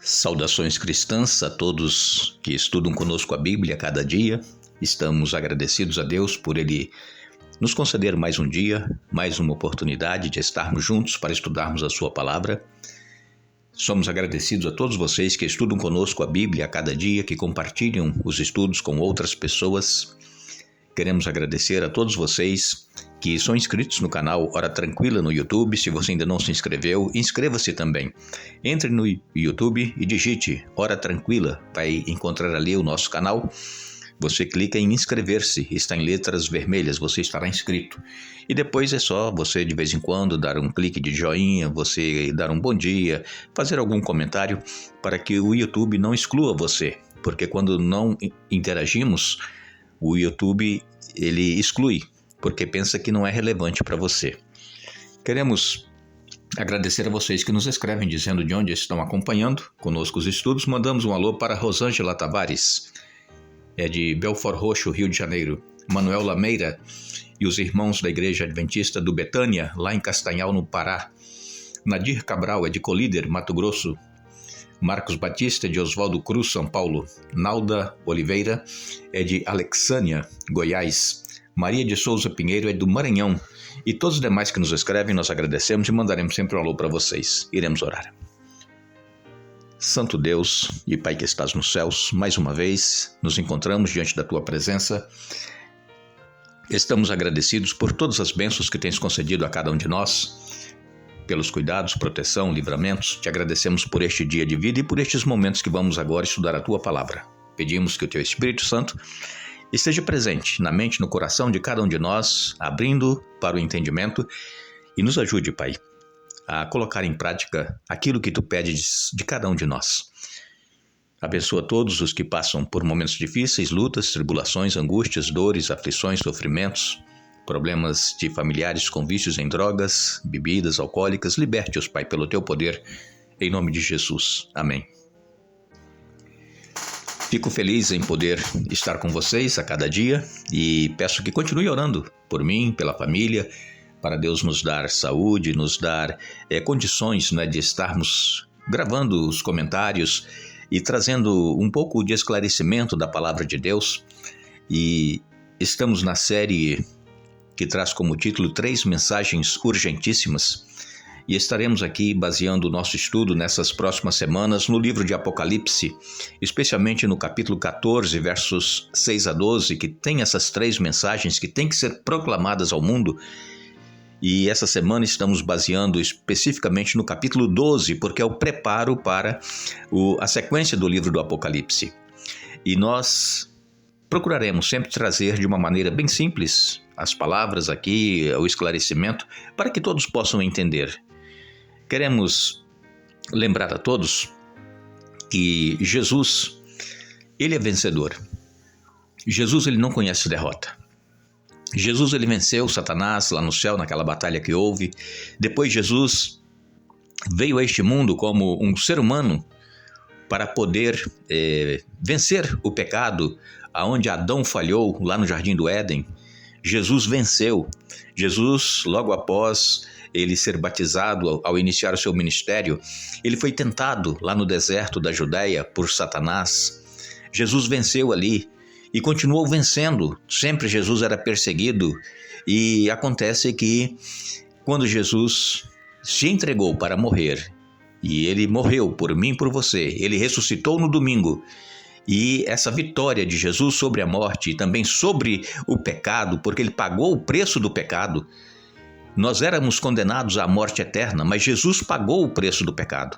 Saudações cristãs a todos que estudam conosco a Bíblia a cada dia. Estamos agradecidos a Deus por Ele nos conceder mais um dia, mais uma oportunidade de estarmos juntos para estudarmos a Sua Palavra. Somos agradecidos a todos vocês que estudam conosco a Bíblia a cada dia, que compartilham os estudos com outras pessoas. Queremos agradecer a todos vocês que são inscritos no canal Hora Tranquila no YouTube. Se você ainda não se inscreveu, inscreva-se também. Entre no YouTube e digite Hora Tranquila. Vai encontrar ali o nosso canal. Você clica em inscrever-se, está em letras vermelhas, você estará inscrito. E depois é só você de vez em quando dar um clique de joinha, você dar um bom dia, fazer algum comentário para que o YouTube não exclua você. Porque quando não interagimos, o YouTube ele exclui, porque pensa que não é relevante para você. Queremos agradecer a vocês que nos escrevem dizendo de onde estão acompanhando conosco os estudos. Mandamos um alô para Rosângela Tavares, de Belford Roxo, Rio de Janeiro. Manuel Lameira e os irmãos da Igreja Adventista do Betânia, lá em Castanhal, no Pará. Nadir Cabral, de Colíder, Mato Grosso. Marcos Batista, de Oswaldo Cruz, São Paulo. Nalda Oliveira, de Alexânia, Goiás. Maria de Souza Pinheiro, do Maranhão. E todos os demais que nos escrevem, nós agradecemos e mandaremos sempre um alô para vocês. Iremos orar. Santo Deus e Pai que estás nos céus, mais uma vez nos encontramos diante da Tua presença. Estamos agradecidos por todas as bênçãos que tens concedido a cada um de nós, pelos cuidados, proteção, livramentos. Te agradecemos por este dia de vida e por estes momentos que vamos agora estudar a Tua Palavra. Pedimos que o Teu Espírito Santo esteja presente na mente e no coração de cada um de nós, abrindo para o entendimento, e nos ajude, Pai, a colocar em prática aquilo que Tu pedes de cada um de nós. Abençoa todos os que passam por momentos difíceis, lutas, tribulações, angústias, dores, aflições, sofrimentos, problemas de familiares com vícios em drogas, bebidas alcoólicas. Liberte-os, Pai, pelo Teu poder, em nome de Jesus. Amém. Fico feliz em poder estar com vocês a cada dia e peço que continue orando por mim, pela família, para Deus nos dar saúde, nos dar condições, de estarmos gravando os comentários e trazendo um pouco de esclarecimento da Palavra de Deus. E estamos na série que traz como título 3 mensagens urgentíssimas. E estaremos aqui baseando o nosso estudo nessas próximas semanas no livro de Apocalipse, especialmente no capítulo 14, versos 6 a 12, que tem essas 3 mensagens que têm que ser proclamadas ao mundo. E essa semana estamos baseando especificamente no capítulo 12, porque é o preparo para a sequência do livro do Apocalipse. E nós procuraremos sempre trazer de uma maneira bem simples as palavras aqui, o esclarecimento, para que todos possam entender. Queremos lembrar a todos que Jesus, Ele é vencedor. Jesus, Ele não conhece derrota. Jesus, Ele venceu Satanás lá no céu, naquela batalha que houve. Depois Jesus veio a este mundo como um ser humano para poder vencer o pecado, aonde Adão falhou lá no Jardim do Éden. Jesus venceu. Jesus, logo após ele ser batizado, ao iniciar o seu ministério, ele foi tentado lá no deserto da Judéia por Satanás. Jesus venceu ali e continuou vencendo. Sempre Jesus era perseguido, e acontece que quando Jesus se entregou para morrer, e ele morreu por mim e por você, ele ressuscitou no domingo. E essa vitória de Jesus sobre a morte e também sobre o pecado, porque ele pagou o preço do pecado. Nós éramos condenados à morte eterna, mas Jesus pagou o preço do pecado.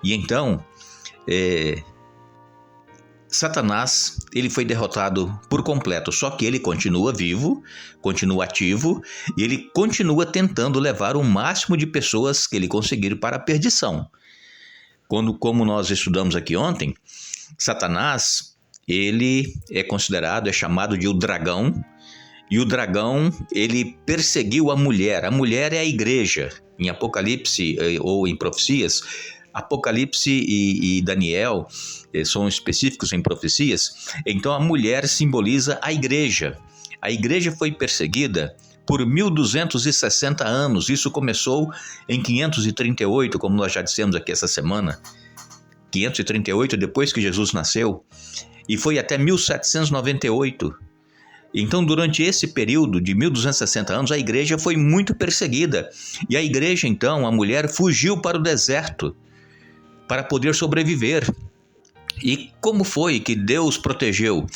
E então, Satanás, ele foi derrotado por completo, só que ele continua vivo, continua ativo, e ele continua tentando levar o máximo de pessoas que ele conseguir para a perdição. Como nós estudamos aqui ontem, Satanás, ele é considerado, é chamado de o dragão, e o dragão, ele perseguiu a mulher é a igreja. Em Apocalipse ou em profecias, Apocalipse e Daniel são específicos em profecias, então a mulher simboliza a igreja. A igreja foi perseguida por 1260 anos, isso começou em 538, como nós já dissemos aqui essa semana. 538, depois que Jesus nasceu, e foi até 1798. Então, durante esse período de 1260 anos, a igreja foi muito perseguida. E a igreja, então, a mulher fugiu para o deserto para poder sobreviver. E como foi que Deus protegeu?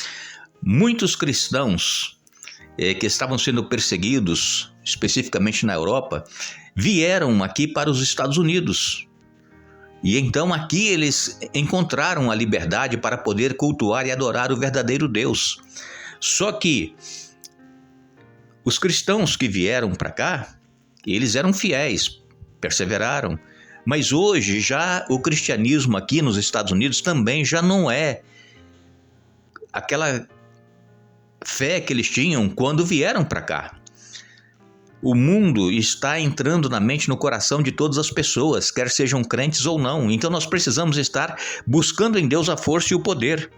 Muitos cristãos que estavam sendo perseguidos, especificamente na Europa, vieram aqui para os Estados Unidos. E então aqui eles encontraram a liberdade para poder cultuar e adorar o verdadeiro Deus. Só que os cristãos que vieram para cá, eles eram fiéis, perseveraram. Mas hoje já o cristianismo aqui nos Estados Unidos também já não é aquela fé que eles tinham quando vieram para cá. O mundo está entrando na mente, no coração de todas as pessoas, quer sejam crentes ou não. Então nós precisamos estar buscando em Deus a força e o poder.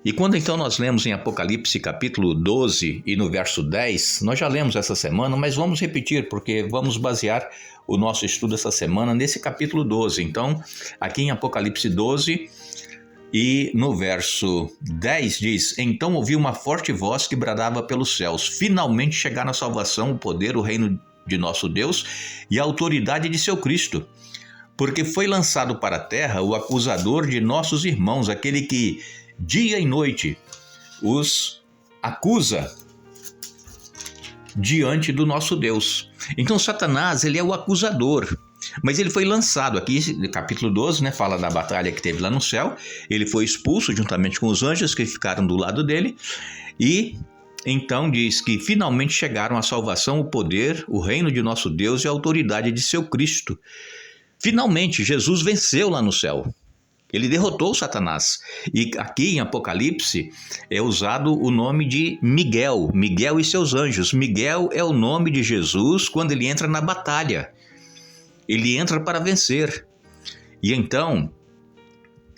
E quando então nós lemos em Apocalipse capítulo 12 e no verso 10, nós já lemos essa semana, mas vamos repetir porque vamos basear o nosso estudo essa semana nesse capítulo 12. Então, aqui em Apocalipse 12 e no verso 10 diz: Então ouvi uma forte voz que bradava pelos céus, finalmente chegaram a salvação, o poder, o reino de nosso Deus e a autoridade de seu Cristo. Porque foi lançado para a terra o acusador de nossos irmãos, aquele que dia e noite os acusa diante do nosso Deus. Então Satanás, ele é o acusador, mas ele foi lançado aqui, no capítulo 12, fala da batalha que teve lá no céu. Ele foi expulso juntamente com os anjos que ficaram do lado dele, e então diz que finalmente chegaram a salvação, o poder, o reino de nosso Deus e a autoridade de seu Cristo. Finalmente Jesus venceu lá no céu. Ele derrotou Satanás. E aqui em Apocalipse é usado o nome de Miguel, Miguel e seus anjos. Miguel é o nome de Jesus quando ele entra na batalha. Ele entra para vencer. E então,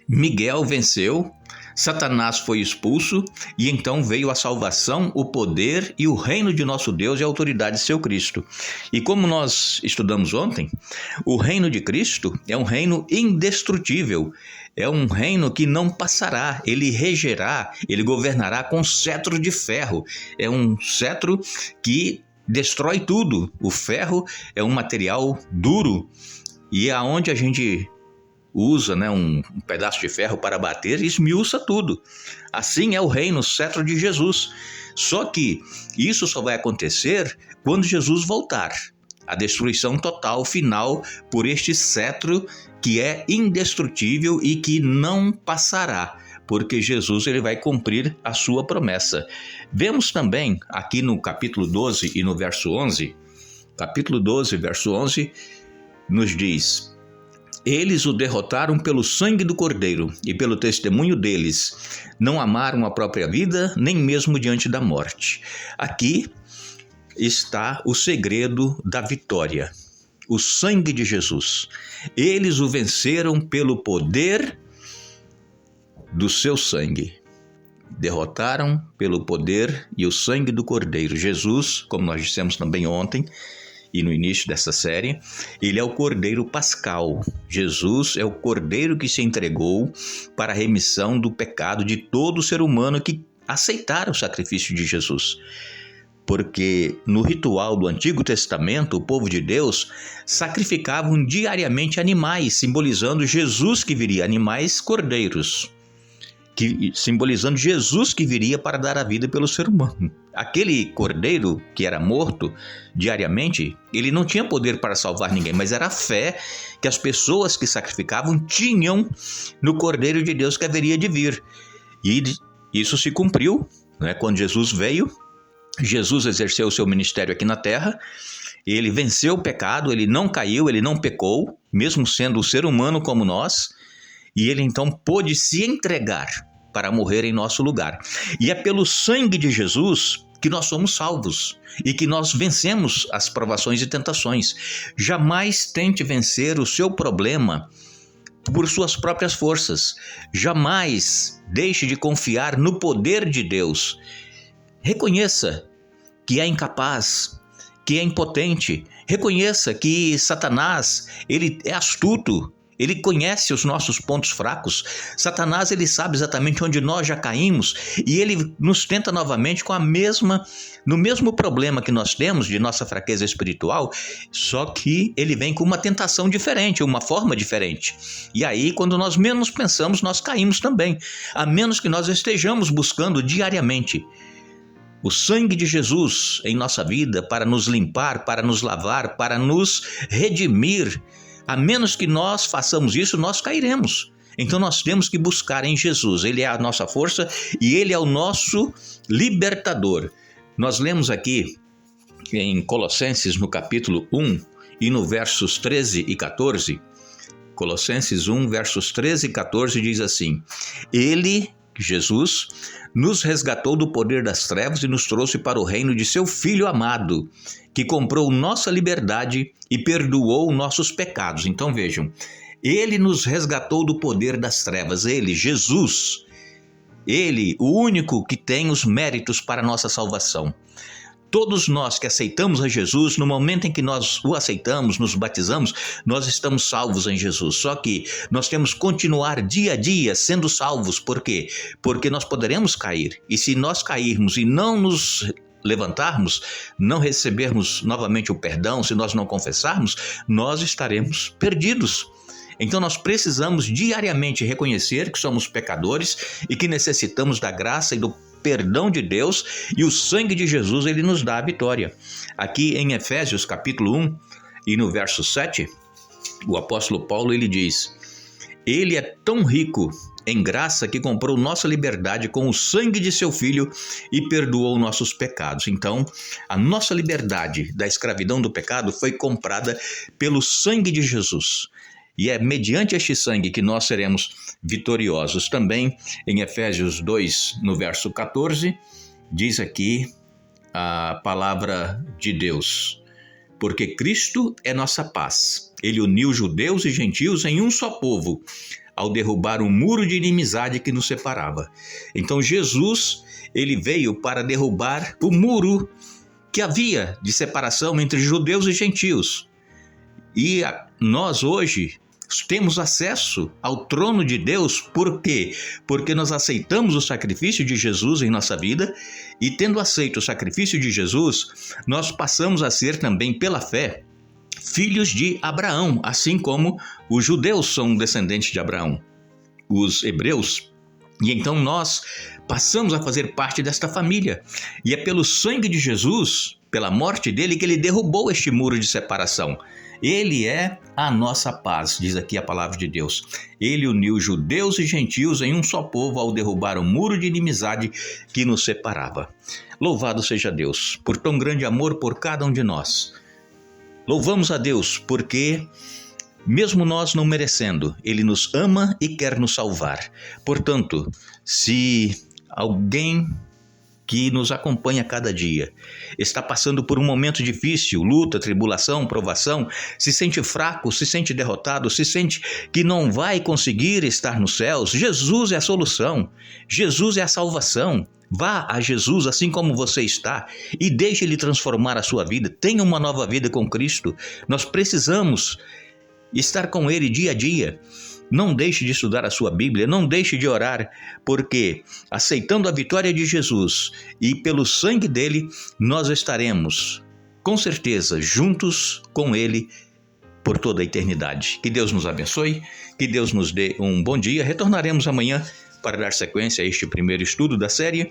Miguel venceu, Satanás foi expulso, e então veio a salvação, o poder e o reino de nosso Deus e a autoridade de seu Cristo. E como nós estudamos ontem, o reino de Cristo é um reino indestrutível, é um reino que não passará, ele regerá, ele governará com cetro de ferro. É um cetro que destrói tudo. O ferro é um material duro e é onde a gente usa um pedaço de ferro para bater e esmiuça tudo. Assim é o reino, o cetro de Jesus. Só que isso só vai acontecer quando Jesus voltar. A destruição total, final, por este cetro que é indestrutível e que não passará, porque Jesus ele vai cumprir a sua promessa. Vemos também aqui no capítulo 12 e no verso 11, capítulo 12, verso 11, nos diz: Eles o derrotaram pelo sangue do Cordeiro e pelo testemunho deles. Não amaram a própria vida, nem mesmo diante da morte. Aqui está o segredo da vitória. O sangue de Jesus. Eles o venceram pelo poder do seu sangue. Derrotaram pelo poder e o sangue do Cordeiro. Jesus, como nós dissemos também ontem e no início dessa série, ele é o Cordeiro Pascal. Jesus é o Cordeiro que se entregou para a remissão do pecado de todo ser humano que aceitar o sacrifício de Jesus. Porque no ritual do Antigo Testamento, o povo de Deus sacrificavam diariamente animais, simbolizando Jesus que viria, animais cordeiros, simbolizando Jesus que viria para dar a vida pelo ser humano. Aquele cordeiro que era morto diariamente, ele não tinha poder para salvar ninguém, mas era a fé que as pessoas que sacrificavam tinham no Cordeiro de Deus que haveria de vir. E isso se cumpriu, quando Jesus veio. Jesus exerceu o seu ministério aqui na terra, ele venceu o pecado, ele não caiu, ele não pecou, mesmo sendo um ser humano como nós, e ele então pôde se entregar para morrer em nosso lugar. E é pelo sangue de Jesus que nós somos salvos e que nós vencemos as provações e tentações. Jamais tente vencer o seu problema por suas próprias forças. Jamais deixe de confiar no poder de Deus. Reconheça que é incapaz, que é impotente. Reconheça que Satanás, ele é astuto, Ele conhece os nossos pontos fracos. Satanás, ele sabe exatamente onde nós já caímos e ele nos tenta novamente com no mesmo problema que nós temos de nossa fraqueza espiritual, só que ele vem com uma tentação diferente, uma forma diferente. E aí, quando nós menos pensamos, nós caímos também, a menos que nós estejamos buscando diariamente o sangue de Jesus em nossa vida para nos limpar, para nos lavar, para nos redimir. A menos que nós façamos isso, nós cairemos. Então nós temos que buscar em Jesus. Ele é a nossa força e Ele é o nosso libertador. Nós lemos aqui em Colossenses, no capítulo 1 e no versos 13 e 14. Colossenses 1, versos 13 e 14 diz assim: Ele, Jesus, nos resgatou do poder das trevas e nos trouxe para o reino de seu Filho amado, que comprou nossa liberdade e perdoou nossos pecados. Então vejam, Ele nos resgatou do poder das trevas. Ele, Jesus, Ele, o único que tem os méritos para a nossa salvação. Todos nós que aceitamos a Jesus, no momento em que nós o aceitamos, nos batizamos, nós estamos salvos em Jesus. Só que nós temos que continuar dia a dia sendo salvos. Por quê? Porque nós poderemos cair. E se nós cairmos e não nos levantarmos, não recebermos novamente o perdão, se nós não confessarmos, nós estaremos perdidos. Então nós precisamos diariamente reconhecer que somos pecadores e que necessitamos da graça e do perdão de Deus, e o sangue de Jesus, ele nos dá a vitória. Aqui em Efésios capítulo 1 e no verso 7, o apóstolo Paulo, ele diz: Ele é tão rico em graça que comprou nossa liberdade com o sangue de seu Filho e perdoou nossos pecados. Então, a nossa liberdade da escravidão do pecado foi comprada pelo sangue de Jesus. E é mediante este sangue que nós seremos vitoriosos. Também em Efésios 2, no verso 14, diz aqui a palavra de Deus: Porque Cristo é nossa paz. Ele uniu judeus e gentios em um só povo, ao derrubar um muro de inimizade que nos separava. Então Jesus, ele veio para derrubar o muro que havia de separação entre judeus e gentios. E nós hoje temos acesso ao trono de Deus. Por quê? Porque nós aceitamos o sacrifício de Jesus em nossa vida, e tendo aceito o sacrifício de Jesus, nós passamos a ser também, pela fé, filhos de Abraão, assim como os judeus são descendentes de Abraão, os hebreus. E então nós passamos a fazer parte desta família. E é pelo sangue de Jesus, pela morte dele, que ele derrubou este muro de separação. Ele é a nossa paz, diz aqui a palavra de Deus. Ele uniu judeus e gentios em um só povo ao derrubar o muro de inimizade que nos separava. Louvado seja Deus por tão grande amor por cada um de nós. Louvamos a Deus porque, mesmo nós não merecendo, Ele nos ama e quer nos salvar. Portanto, se alguém que nos acompanha cada dia está passando por um momento difícil, luta, tribulação, provação, se sente fraco, se sente derrotado, se sente que não vai conseguir estar nos céus, Jesus é a solução, Jesus é a salvação. Vá a Jesus assim como você está e deixe Ele transformar a sua vida. Tenha uma nova vida com Cristo. Nós precisamos estar com Ele dia a dia. Não deixe de estudar a sua Bíblia, não deixe de orar, porque aceitando a vitória de Jesus e pelo sangue dele, nós estaremos, com certeza, juntos com Ele por toda a eternidade. Que Deus nos abençoe, que Deus nos dê um bom dia. Retornaremos amanhã para dar sequência a este primeiro estudo da série,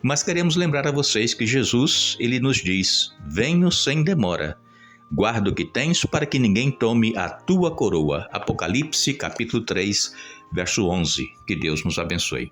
mas queremos lembrar a vocês que Jesus, ele nos diz: venho sem demora. Guarda o que tens para que ninguém tome a tua coroa. Apocalipse, capítulo 3, verso 11. Que Deus nos abençoe.